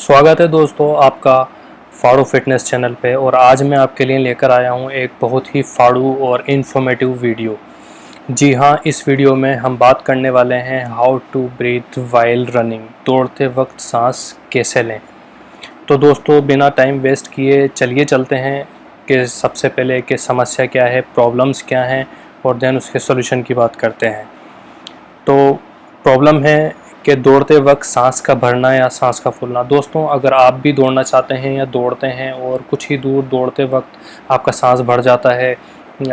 स्वागत है दोस्तों आपका फाड़ू फिटनेस चैनल पे। और आज मैं आपके लिए लेकर आया हूँ एक बहुत ही फाड़ू और इन्फॉर्मेटिव वीडियो। जी हाँ, इस वीडियो में हम बात करने वाले हैं how to breathe while running, दौड़ते वक्त सांस कैसे लें। तो दोस्तों बिना टाइम वेस्ट किए चलिए चलते हैं कि सबसे पहले कि समस्या क्या है, प्रॉब्लम्स क्या हैं, और देन उसके सॉल्यूशन की बात करते हैं। तो प्रॉब्लम है कि दौड़ते वक्त सांस का भरना या सांस का फूलना। दोस्तों अगर आप भी दौड़ना चाहते हैं या दौड़ते हैं और कुछ ही दूर दौड़ते वक्त आपका सांस भर जाता है,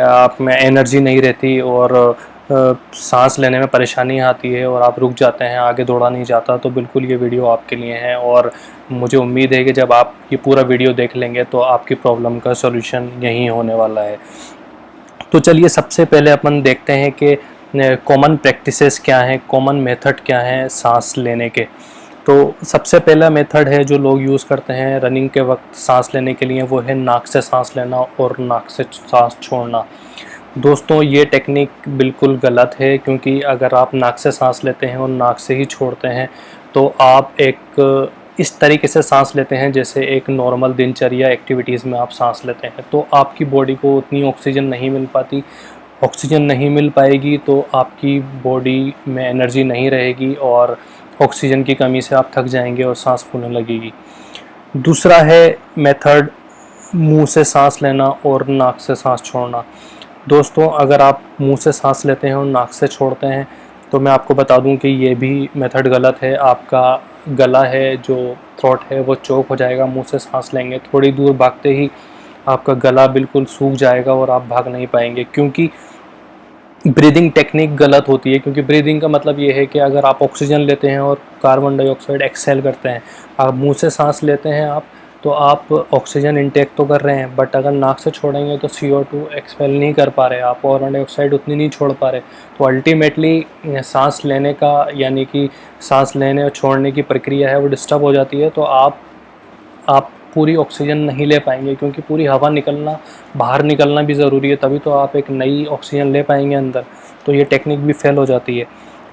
आप में एनर्जी नहीं रहती और सांस लेने में परेशानी आती है और आप रुक जाते हैं, आगे दौड़ा नहीं जाता, तो बिल्कुल ये वीडियो आपके लिए है। और मुझे उम्मीद है कि जब आप ये पूरा वीडियो देख लेंगे तो आपकी प्रॉब्लम का सॉल्यूशन यहीं होने वाला है। तो चलिए सबसे पहले अपन देखते हैं कि कॉमन प्रैक्टिसेस क्या हैं, कॉमन मेथड क्या हैं सांस लेने के। तो सबसे पहला मेथड है जो लोग यूज़ करते हैं रनिंग के वक्त सांस लेने के लिए, वो है नाक से सांस लेना और नाक से सांस छोड़ना। दोस्तों ये टेक्निक बिल्कुल गलत है, क्योंकि अगर आप नाक से सांस लेते हैं और नाक से ही छोड़ते हैं तो आप एक इस तरीके से सांस लेते हैं जैसे एक नॉर्मल दिनचर्या एक्टिविटीज़ में आप सांस लेते हैं, तो आपकी बॉडी को उतनी ऑक्सीजन नहीं मिल पाती। ऑक्सीजन नहीं मिल पाएगी तो आपकी बॉडी में एनर्जी नहीं रहेगी और ऑक्सीजन की कमी से आप थक जाएंगे और सांस फूलने लगेगी। दूसरा है मेथड मुंह से सांस लेना और नाक से सांस छोड़ना। दोस्तों अगर आप मुंह से सांस लेते हैं और नाक से छोड़ते हैं तो मैं आपको बता दूं कि ये भी मेथड गलत है। आपका गला है, जो थ्रोट है, वो चोक हो जाएगा। मुंह से सांस लेंगे, थोड़ी दूर भागते ही आपका गला बिल्कुल सूख जाएगा और आप भाग नहीं पाएंगे, क्योंकि ब्रीदिंग टेक्निक गलत होती है। क्योंकि ब्रीदिंग का मतलब ये है कि अगर आप ऑक्सीजन लेते हैं और कार्बन डाइऑक्साइड एक्सहेल करते हैं, आप मुंह से सांस लेते हैं आप, तो आप ऑक्सीजन इंटेक तो कर रहे हैं, बट अगर नाक से छोड़ेंगे तो CO2 एक्सपेल नहीं कर पा रहे आप, कार्बन डाइऑक्साइड उतनी नहीं छोड़ पा रहे। तो अल्टीमेटली सांस लेने का यानी कि सांस लेने और छोड़ने की प्रक्रिया है वो डिस्टर्ब हो जाती है। तो आप पूरी ऑक्सीजन नहीं ले पाएंगे, क्योंकि पूरी हवा निकलना, बाहर निकलना भी ज़रूरी है, तभी तो आप एक नई ऑक्सीजन ले पाएंगे अंदर। तो ये टेक्निक भी फेल हो जाती है।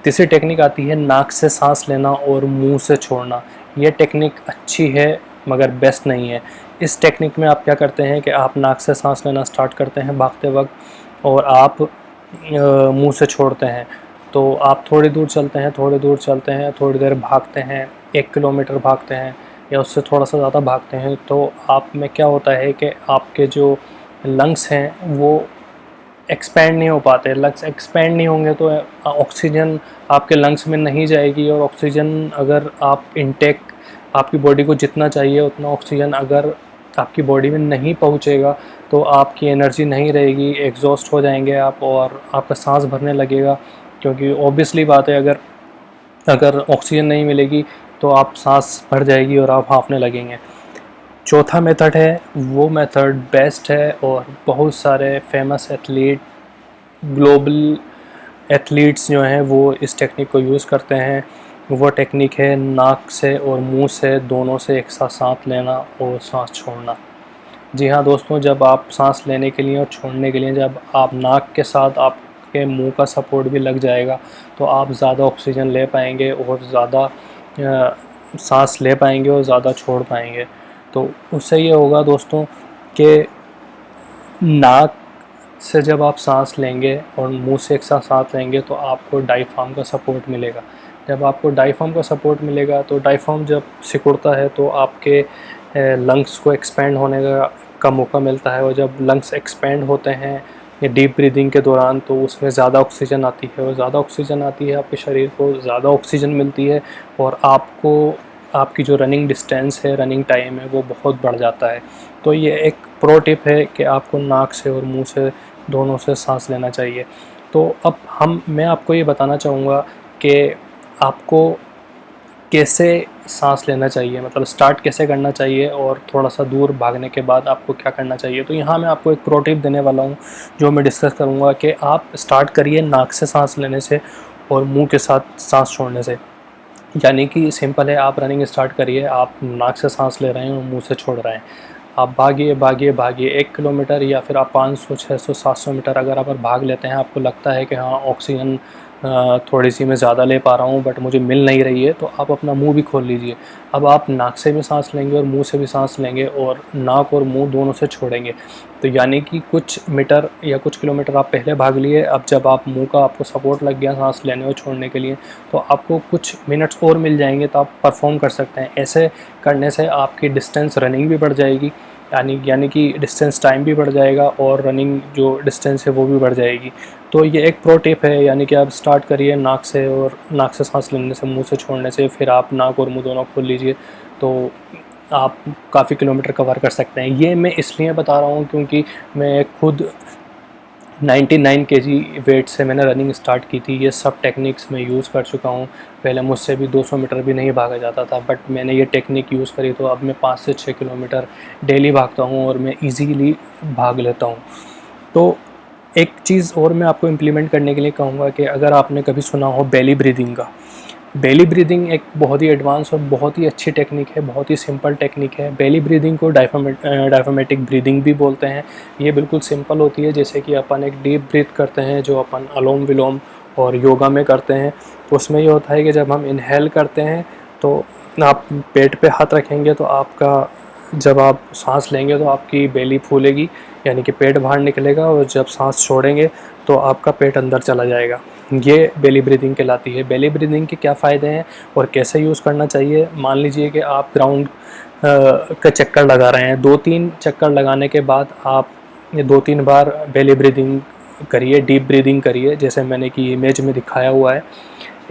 तीसरी टेक्निक आती है नाक से सांस लेना और मुंह से छोड़ना। ये टेक्निक अच्छी है मगर बेस्ट नहीं है। इस टेक्निक में आप क्या करते हैं कि आप नाक से सांस लेना स्टार्ट करते हैं भागते वक्त और आप मुंह से छोड़ते हैं। तो आप थोड़ी दूर चलते हैं, थोड़ी दूर चलते हैं, थोड़ी देर भागते हैं, 1 किलोमीटर भागते हैं या उससे थोड़ा सा ज़्यादा भागते हैं, तो आप में क्या होता है कि आपके जो लंग्स हैं वो एक्सपेंड नहीं हो पाते। लंग्स एक्सपेंड नहीं होंगे तो ऑक्सीजन आपके लंग्स में नहीं जाएगी, और ऑक्सीजन अगर आप इनटेक, आपकी बॉडी को जितना चाहिए उतना ऑक्सीजन अगर आपकी बॉडी में नहीं पहुंचेगा तो आपकी एनर्जी नहीं रहेगी, एग्जॉस्ट हो जाएंगे आप और आपका सांस भरने लगेगा। क्योंकि ऑब्वियसली बात है, अगर अगर ऑक्सीजन नहीं मिलेगी तो आप सांस भर जाएगी और आप हाँफने लगेंगे। चौथा मेथड है, वो मेथड बेस्ट है और बहुत सारे फेमस एथलीट, ग्लोबल एथलीट्स जो हैं वो इस टेक्निक को यूज़ करते हैं। वो टेक्निक है नाक से और मुंह से दोनों से एक साथ सांस लेना और सांस छोड़ना। जी हाँ दोस्तों, जब आप सांस लेने के लिए और छोड़ने के लिए जब आप नाक के साथ आपके मुंह का सपोर्ट भी लग जाएगा तो आप ज़्यादा ऑक्सीजन ले पाएंगे और ज़्यादा सांस ले पाएंगे और ज़्यादा छोड़ पाएंगे। तो उससे ये होगा दोस्तों कि नाक से जब आप सांस लेंगे और मुंह से एक साथ सांस लेंगे तो आपको डायफ्राम का सपोर्ट मिलेगा। जब आपको डायफ्राम का सपोर्ट मिलेगा तो डायफ्राम जब सिकुड़ता है तो आपके लंग्स को एक्सपेंड होने का मौका मिलता है, और जब लंग्स एक्सपेंड होते हैं ये डीप ब्रीदिंग के दौरान तो उसमें ज़्यादा ऑक्सीजन आती है, और ज़्यादा ऑक्सीजन आती है आपके शरीर को ज़्यादा ऑक्सीजन मिलती है और आपको आपकी जो रनिंग डिस्टेंस है, रनिंग टाइम है, वो बहुत बढ़ जाता है। तो ये एक प्रो टिप है कि आपको नाक से और मुंह से दोनों से सांस लेना चाहिए। तो अब मैं आपको ये बताना चाहूँगा कि आपको कैसे सांस लेना चाहिए, मतलब स्टार्ट कैसे करना चाहिए और थोड़ा सा दूर भागने के बाद आपको क्या करना चाहिए। तो यहाँ मैं आपको एक प्रो टिप देने वाला हूँ जो मैं डिस्कस करूँगा कि आप स्टार्ट करिए नाक से सांस लेने से और मुंह के साथ सांस छोड़ने से। यानी कि सिंपल है, आप रनिंग स्टार्ट करिए, आप नाक से सांस ले रहे हैं और मुंह से छोड़ रहे हैं। आप भागिए भागिए भागिए 1 किलोमीटर या फिर आप 500 600 700 मीटर अगर आप भाग लेते हैं, आपको लगता है कि हाँ ऑक्सीजन थोड़ी सी मैं ज़्यादा ले पा रहा हूँ बट मुझे मिल नहीं रही है, तो आप अपना मुंह भी खोल लीजिए। अब आप नाक से भी सांस लेंगे और मुंह से भी सांस लेंगे और नाक और मुंह दोनों से छोड़ेंगे, तो यानी कि कुछ मीटर या कुछ किलोमीटर आप पहले भाग लिए। अब जब आप मुंह का आपको सपोर्ट लग गया सांस लेने और छोड़ने के लिए, तो आपको कुछ मिनट्स और मिल जाएंगे, तो आप परफॉर्म कर सकते हैं। ऐसे करने से आपकी डिस्टेंस रनिंग भी बढ़ जाएगी, यानी कि डिस्टेंस टाइम भी बढ़ जाएगा और रनिंग जो डिस्टेंस है वो भी बढ़ जाएगी। तो ये एक प्रो टिप है, यानी कि आप स्टार्ट करिए नाक से, और नाक से सांस लेने से, मुंह से छोड़ने से, फिर आप नाक और मुंह दोनों खोल लीजिए, तो आप काफ़ी किलोमीटर कवर कर सकते हैं। ये मैं इसलिए बता रहा हूँ क्योंकि मैं खुद 99 केजी वेट से मैंने रनिंग स्टार्ट की थी। ये सब टेक्निक्स मैं यूज़ कर चुका हूँ। पहले मुझसे भी 200 मीटर भी नहीं भागा जाता था, बट मैंने ये टेक्निक यूज़ करी, तो अब मैं 5 से 6 किलोमीटर डेली भागता हूँ और मैं इजीली भाग लेता हूँ। तो एक चीज़ और मैं आपको इम्प्लीमेंट करने के लिए कहूँगा कि अगर आपने कभी सुना हो बेली ब्रीदिंग का, बेली ब्रीदिंग एक बहुत ही एडवांस और बहुत ही अच्छी टेक्निक है, बहुत ही सिंपल टेक्निक है। बेली ब्रीदिंग को डायफ्रामेटिक ब्रीदिंग भी बोलते हैं। ये बिल्कुल सिंपल होती है, जैसे कि अपन एक डीप ब्रीथ करते हैं जो अपन अनुलोम विलोम और योगा में करते हैं। तो उसमें ये होता है कि जब हम इनहेल करते हैं तो आप पेट पे हाथ रखेंगे, तो आपका जब आप सांस लेंगे तो आपकी बेली फूलेगी, यानी कि पेट बाहर निकलेगा, और जब सांस छोड़ेंगे तो आपका पेट अंदर चला जाएगा। ये बेली ब्रीदिंग कहलाती है। बेली ब्रीदिंग के क्या फ़ायदे हैं और कैसे यूज़ करना चाहिए? मान लीजिए कि आप ग्राउंड का चक्कर लगा रहे हैं, 2-3 चक्कर लगाने के बाद आप ये 2-3 बार बेली ब्रीदिंग करिए, डीप ब्रीदिंग करिए, जैसे मैंने की इमेज में दिखाया हुआ है।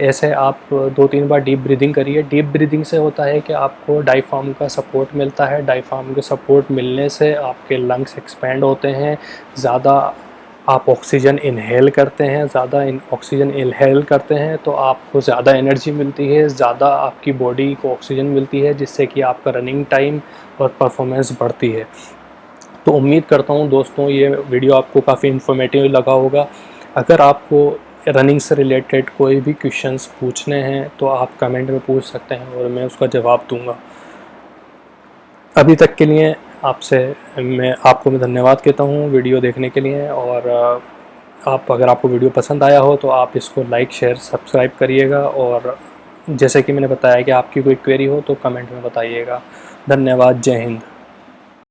ऐसे आप 2-3 बार डीप ब्रीदिंग करिए। डीप ब्रीदिंग से होता है कि आपको डायफ्राम का सपोर्ट मिलता है। डायफ्राम के सपोर्ट मिलने से आपके लंग्स एक्सपेंड होते हैं, ज़्यादा आप ऑक्सीजन इनहेल करते हैं, ऑक्सीजन इनहेल करते हैं तो आपको ज़्यादा एनर्जी मिलती है, ज़्यादा आपकी बॉडी को ऑक्सीजन मिलती है, जिससे कि आपका रनिंग टाइम और परफॉर्मेंस बढ़ती है। तो उम्मीद करता हूँ दोस्तों ये वीडियो आपको काफ़ी इन्फॉर्मेटिव लगा होगा। अगर आपको रनिंग से रिलेटेड कोई भी क्वेश्चंस पूछने हैं तो आप कमेंट में पूछ सकते हैं और मैं उसका जवाब दूंगा। अभी तक के लिए मैं धन्यवाद कहता हूँ वीडियो देखने के लिए। और अगर आपको वीडियो पसंद आया हो तो आप इसको लाइक, शेयर, सब्सक्राइब करिएगा। और जैसे कि मैंने बताया कि आपकी कोई क्वेरी हो तो कमेंट में बताइएगा। धन्यवाद। जय हिंद।